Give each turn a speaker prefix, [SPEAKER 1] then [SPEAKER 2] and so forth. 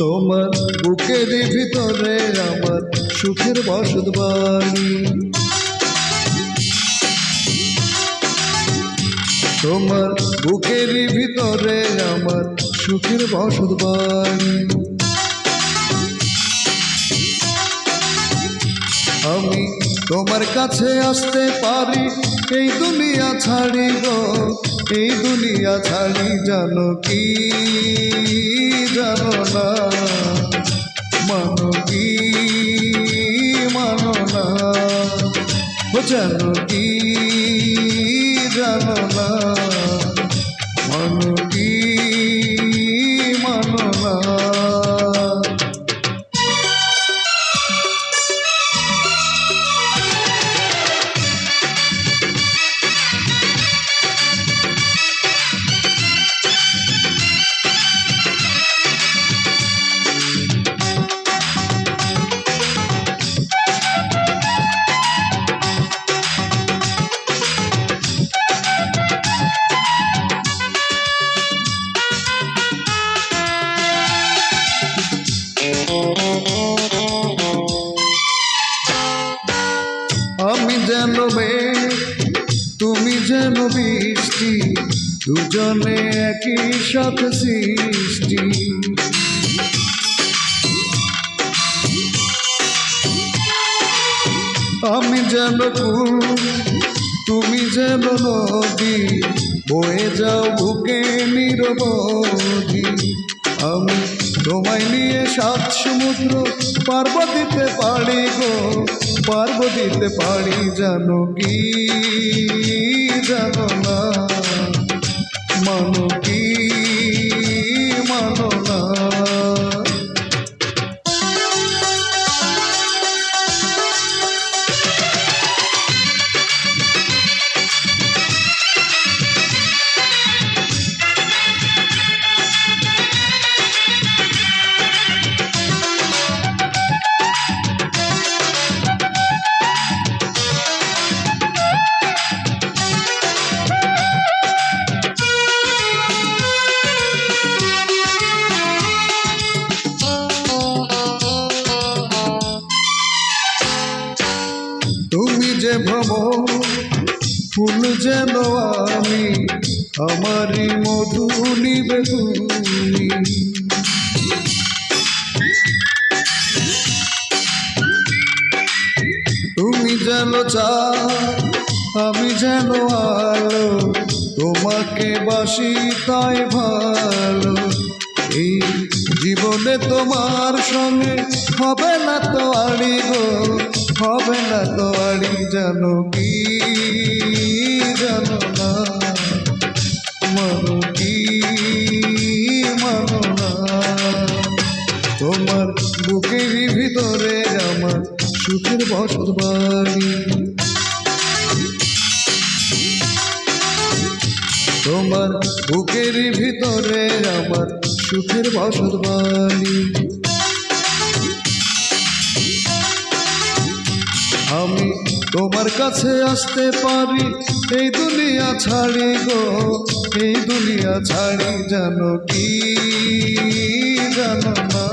[SPEAKER 1] তোমার বুকের ভিতরে আমার সুখের বসত বাড়ি। তোমার বুকের ভিতরে আমার সুখের বসত বাড়ি। আমি তোমার কাছে আসতে পারি এই দুনিয়া ছাড়ি গো, এই দুনিয়া ছাড়ি। জানো কি জানো না, মানো কি মানো না, ও জানো কি জানো না, মানো কি মানো না। আমি যেন মেঘ, তুমি যেন বৃষ্টি, দুজনে একই সাথে সৃষ্টি। আমি যেন ফুল, তুমি যেন নদী, বয়ে যাও বুকে নিরবধি। আমি তোমায় নিয়ে সাত সমুদ্র পার্ব দিতে পারি গো, পার্ব দিতে পারি। জানো কি জানো না, মানো কি মানো না। তুমি যে ভ্রমর, ফুল যেন আমি, আমারই মধু নিবে তুমি। তুমি যেন চাঁদ, আমি যেন আলো, তোমাকে বাসি তাই ভালো। এই জীবনে তোমার সঙ্গে হবে না তো আড়ি গো, হবে না তো আড়ি। জানো কি জানো না, মানো কি মানো না। তোমার বুকের ভিতরে আমার সুখের বসত বাড়ি। তোমার বুকের ভিতরে আমার সুখের বসত বাড়ি। আমি তোমার কাছে আসতে পারি এই দুনিয়া ছাড়ি গো, এই দুনিয়া ছাড়ি। জানো কি জানো না।